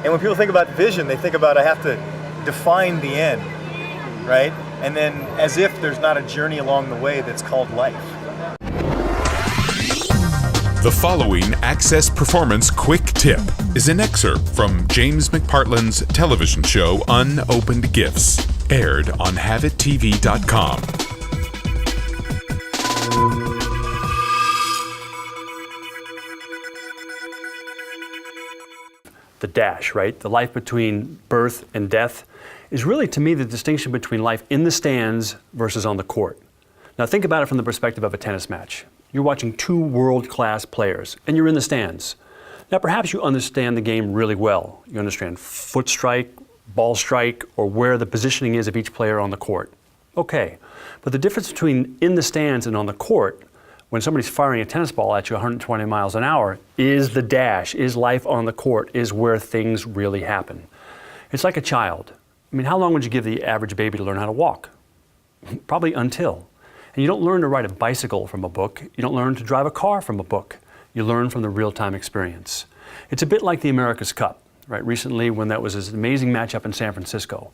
And when people think about vision, they think about I have to define the end, right? And then as if there's not a journey along the way that's called life. The following Access Performance Quick Tip is an excerpt from James McPartland's television show Unopened Gifts, aired on HaveItTV.com. The dash, right? The life between birth and death is really, to me, the distinction between life in the stands versus on the court. Now think about it from the perspective of a tennis match. You're watching two world-class players, and you're in the stands. Now perhaps you understand the game really well. You understand foot strike, ball strike, or where the positioning is of each player on the court. Okay, but the difference between in the stands and on the court, when somebody's firing a tennis ball at you 120 miles an hour, is the dash, is life on the court, is where things really happen. It's like a child. I mean, how long would you give the average baby to learn how to walk? Probably until. And you don't learn to ride a bicycle from a book. You don't learn to drive a car from a book. You learn from the real-time experience. It's a bit like the America's Cup, right? Recently, when that was this amazing matchup in San Francisco.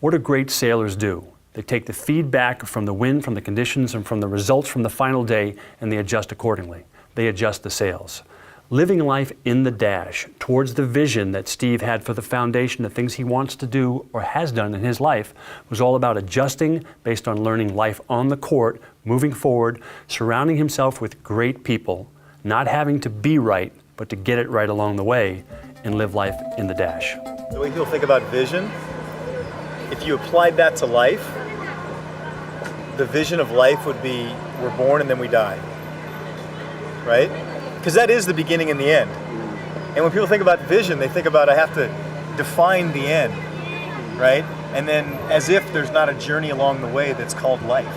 What do great sailors do? They take the feedback from the wind, from the conditions, and from the results from the final day, and they adjust accordingly. They adjust the sails. Living life in the dash towards the vision that Steve had for the foundation, the things he wants to do or has done in his life, was all about adjusting based on learning life on the court, moving forward, surrounding himself with great people, not having to be right, but to get it right along the way and live life in the dash. The way people think about vision, if you applied that to life, the vision of life would be we're born and then we die, right? Because that is the beginning and the end. And when people think about vision, they think about I have to define the end, right? And then as if there's not a journey along the way that's called life.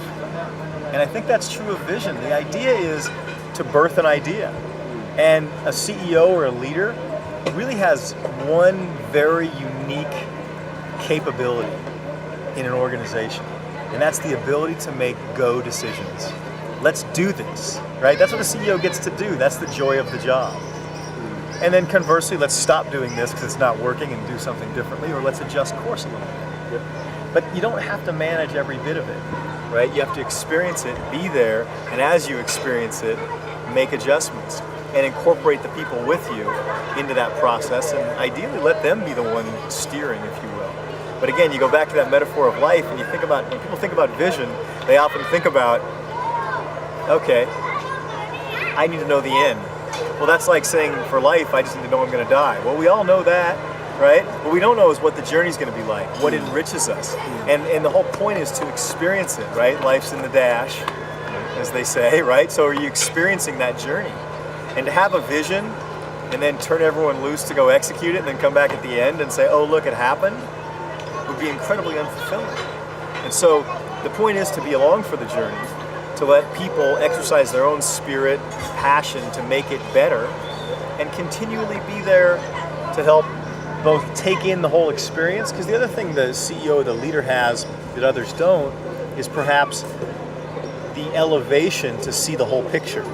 And I think that's true of vision. The idea is to birth an idea. And a CEO or a leader really has one very unique capability in an organization. And that's the ability to make go decisions. Let's do this, right? That's what a CEO gets to do. That's the joy of the job. And then conversely, let's stop doing this because it's not working and do something differently, or let's adjust course a little bit. Yep. But you don't have to manage every bit of it, right? You have to experience it, be there, and as you experience it, make adjustments and incorporate the people with you into that process, and ideally let them be the one steering, if you will. But again, you go back to that metaphor of life, and you think about, when people think about vision, they often think about, okay, I need to know the end. Well, that's like saying for life, I just need to know I'm going to die. Well, we all know that, right? What we don't know is what the journey's going to be like, what enriches us. And the whole point is to experience it, right? Life's in the dash, as they say, right? So are you experiencing that journey? And to have a vision and then turn everyone loose to go execute it and then come back at the end and say, oh, look, it happened, would be incredibly unfulfilling. And so the point is to be along for the journey, to let people exercise their own spirit, passion to make it better, and continually be there to help both take in the whole experience. Because the other thing the CEO, the leader has that others don't, is perhaps the elevation to see the whole picture.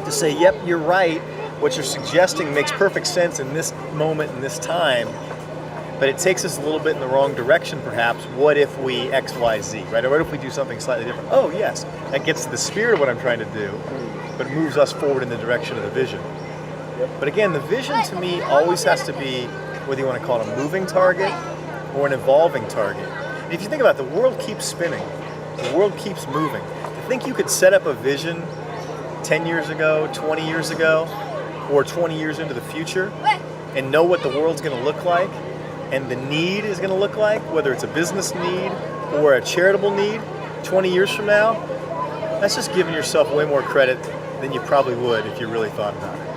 To say, yep, you're right, what you're suggesting makes perfect sense in this moment, in this time, but it takes us a little bit in the wrong direction perhaps. What if we X, Y, Z, right? Or what if we do something slightly different? Oh yes, that gets to the spirit of what I'm trying to do, but it moves us forward in the direction of the vision. But again, the vision to me always has to be, whether you want to call it a moving target or an evolving target. And if you think about it, the world keeps spinning, the world keeps moving. To think you could set up a vision 10 years ago, 20 years ago, or 20 years into the future and know what the world's going to look like and the need is going to look like, whether it's a business need or a charitable need 20 years from now, that's just giving yourself way more credit than you probably would if you really thought about it.